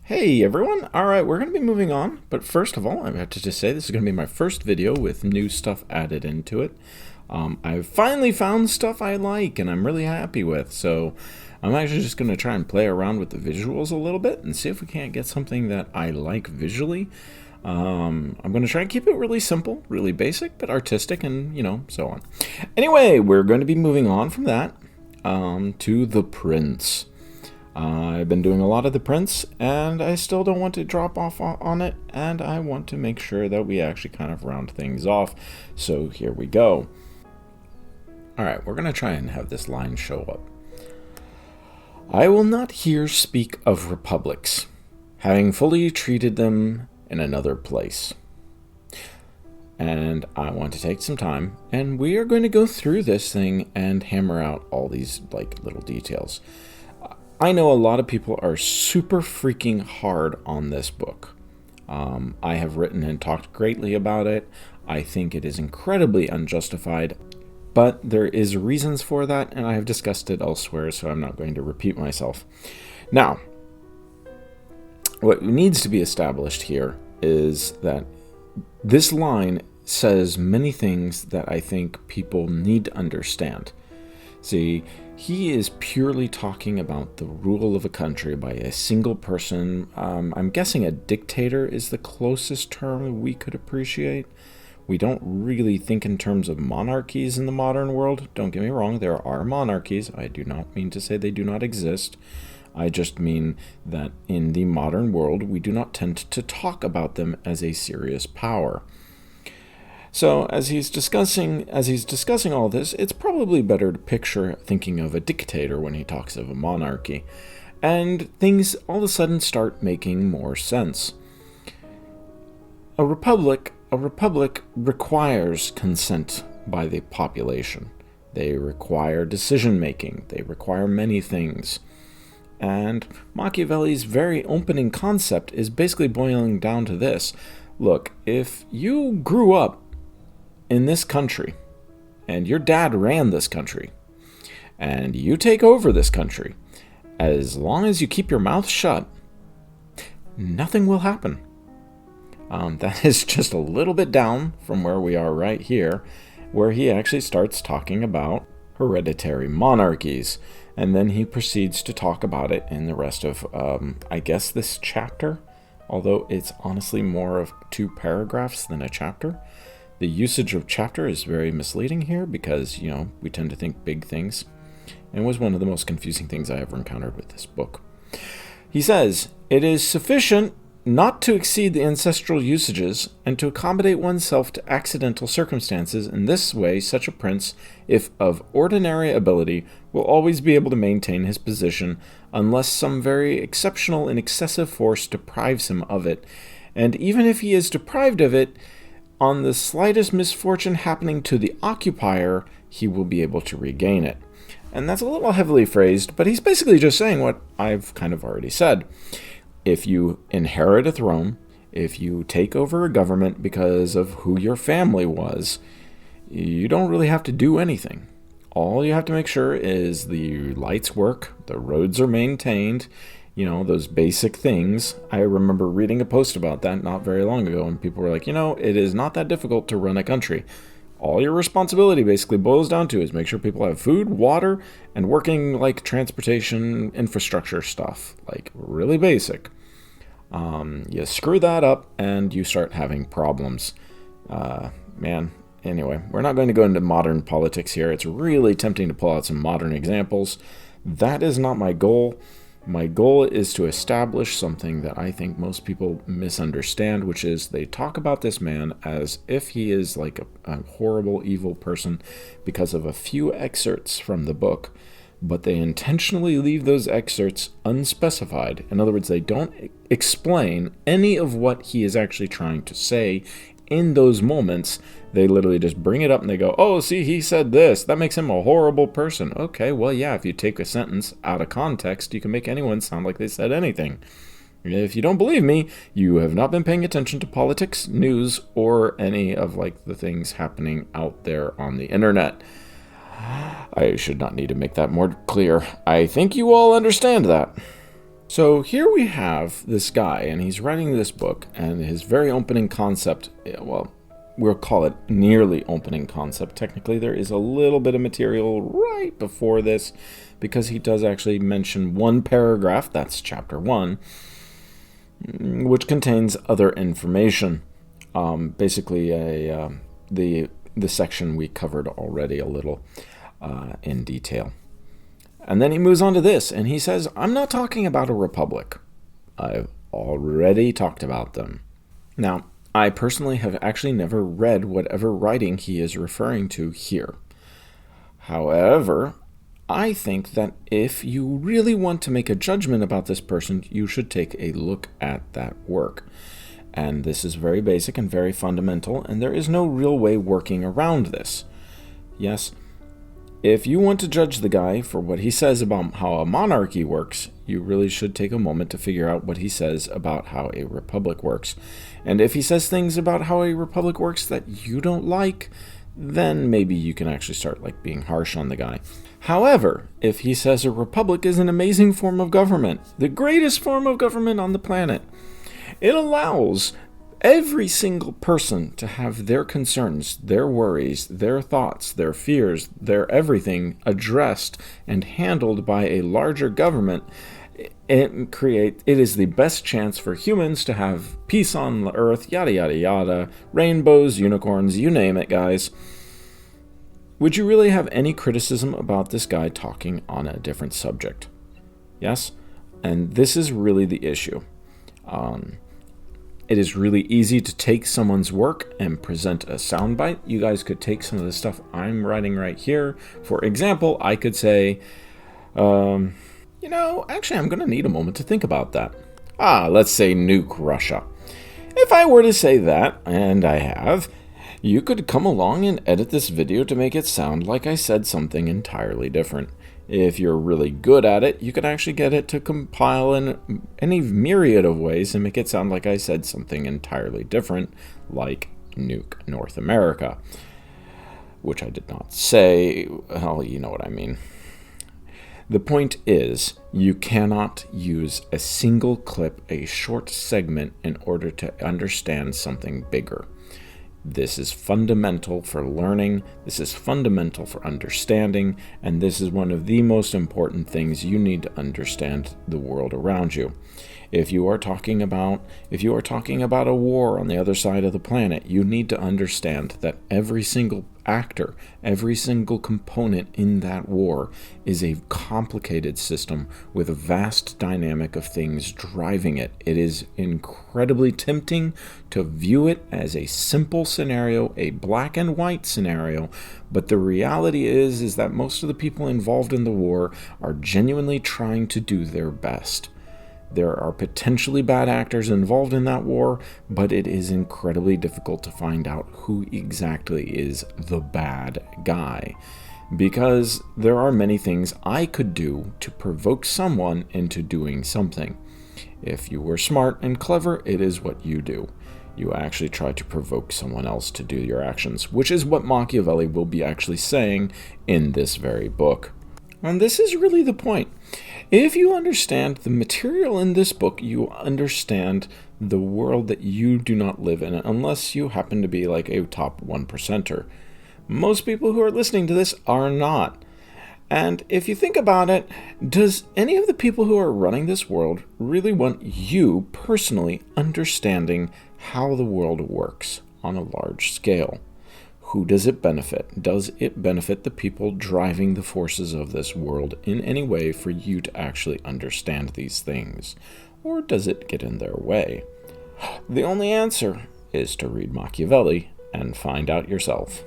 Hey everyone! Alright, we're going to be moving on, but first of all, I have to just say this is going to be my first video with new stuff added into it. I've finally found stuff I like and I'm really happy with, so I'm actually just going to try and play around with the visuals a little bit and see if we can't get something that I like visually. I'm going to try and keep it really simple, really basic, but artistic and, so on. Anyway, we're going to be moving on from that to The Prince. I've been doing a lot of The Prince, and I still don't want to drop off on it, and I want to make sure that we actually kind of round things off. So here we go. Alright, we're going to try and have this line show up. I will not here speak of republics, having fully treated them in another place. And I want to take some time, and we are going to go through this thing and hammer out all these little details. I know a lot of people are super freaking hard on this book. I have written and talked greatly about it. I think it is incredibly unjustified, but there is reasons for that, and I have discussed it elsewhere, so I'm not going to repeat myself. Now, what needs to be established here is that this line says many things that I think people need to understand. See, he is purely talking about the rule of a country by a single person. I'm guessing a dictator is the closest term we could appreciate. We don't really think in terms of monarchies in the modern world. Don't get me wrong, there are monarchies. I do not mean to say they do not exist. I just mean that in the modern world, we do not tend to talk about them as a serious power. So as he's discussing all this, it's probably better to picture thinking of a dictator when he talks of a monarchy. And things all of a sudden start making more sense. A republic requires consent by the population. They require decision making. They require many things. And Machiavelli's very opening concept is basically boiling down to this. Look, if you grew up in this country, and your dad ran this country, and you take over this country, as long as you keep your mouth shut, nothing will happen. That is just a little bit down from where we are right here, where he actually starts talking about hereditary monarchies, and then he proceeds to talk about it in the rest of, I guess, this chapter, although it's honestly more of 2 paragraphs than a chapter. The usage of chapter is very misleading here because, we tend to think big things. And it was one of the most confusing things I ever encountered with this book. He says, it is sufficient not to exceed the ancestral usages and to accommodate oneself to accidental circumstances. In this way, such a prince, if of ordinary ability, will always be able to maintain his position unless some very exceptional and excessive force deprives him of it. And even if he is deprived of it, on the slightest misfortune happening to the occupier, he will be able to regain it. And that's a little heavily phrased, but he's basically just saying what I've kind of already said. If you inherit a throne, if you take over a government because of who your family was, you don't really have to do anything. All you have to make sure is the lights work, the roads are maintained, those basic things. I remember reading a post about that not very long ago, and people were like, it is not that difficult to run a country. All your responsibility basically boils down to is make sure people have food, water, and working transportation infrastructure stuff. Really basic. You screw that up, and you start having problems. Anyway, we're not going to go into modern politics here. It's really tempting to pull out some modern examples. That is not my goal. My goal is to establish something that I think most people misunderstand, which is they talk about this man as if he is like a horrible, evil person because of a few excerpts from the book, but they intentionally leave those excerpts unspecified. In other words, they don't explain any of what he is actually trying to say in those moments. They literally just bring it up and they go, oh, see, he said this. That makes him a horrible person. Okay, well, yeah, if you take a sentence out of context, you can make anyone sound like they said anything. If you don't believe me, you have not been paying attention to politics, news, or any of the things happening out there on the internet. I should not need to make that more clear. I think you all understand that. So here we have this guy, and he's writing this book, and his very opening concept, well, we'll call it nearly opening concept. Technically, there is a little bit of material right before this, because he does actually mention one paragraph, that's chapter 1, which contains other information. Basically, the section we covered already a little in detail. And then he moves on to this, and he says, I'm not talking about a republic. I've already talked about them. Now, I personally have actually never read whatever writing he is referring to here. However, I think that if you really want to make a judgment about this person, you should take a look at that work. And this is very basic and very fundamental, and there is no real way working around this. Yes, if you want to judge the guy for what he says about how a monarchy works, you really should take a moment to figure out what he says about how a republic works. And if he says things about how a republic works that you don't like, then maybe you can actually start being harsh on the guy. However, if he says a republic is an amazing form of government, the greatest form of government on the planet, it allows every single person to have their concerns, their worries, their thoughts, their fears, their everything addressed and handled by a larger government. It is the best chance for humans to have peace on the earth, yada yada yada, rainbows, unicorns, you name it, guys. Would you really have any criticism about this guy talking on a different subject? Yes? And this is really the issue. It is really easy to take someone's work and present a soundbite. You guys could take some of the stuff I'm writing right here. For example, I could say, actually, I'm going to need a moment to think about that. Let's say nuke Russia. If I were to say that, and I have, you could come along and edit this video to make it sound like I said something entirely different. If you're really good at it, you can actually get it to compile in any myriad of ways and make it sound like I said something entirely different, like nuke North America, which I did not say. Well, you know what I mean. The point is, you cannot use a single clip, a short segment, in order to understand something bigger. This is fundamental for learning, this is fundamental for understanding, and this is one of the most important things you need to understand the world around you. If you are talking about a war on the other side of the planet, you need to understand that every single actor, every single component in that war is a complicated system with a vast dynamic of things driving it. It is incredibly tempting to view it as a simple scenario, a black and white scenario, but the reality is that most of the people involved in the war are genuinely trying to do their best. There are potentially bad actors involved in that war, but it is incredibly difficult to find out who exactly is the bad guy. Because there are many things I could do to provoke someone into doing something. If you were smart and clever, it is what you do. You actually try to provoke someone else to do your actions, which is what Machiavelli will be actually saying in this very book. And this is really the point. If you understand the material in this book, you understand the world that you do not live in, unless you happen to be like a top 1%er. Most people who are listening to this are not. And if you think about it, does any of the people who are running this world really want you personally understanding how the world works on a large scale? Who does it benefit? Does it benefit the people driving the forces of this world in any way for you to actually understand these things? Or does it get in their way? The only answer is to read Machiavelli and find out yourself.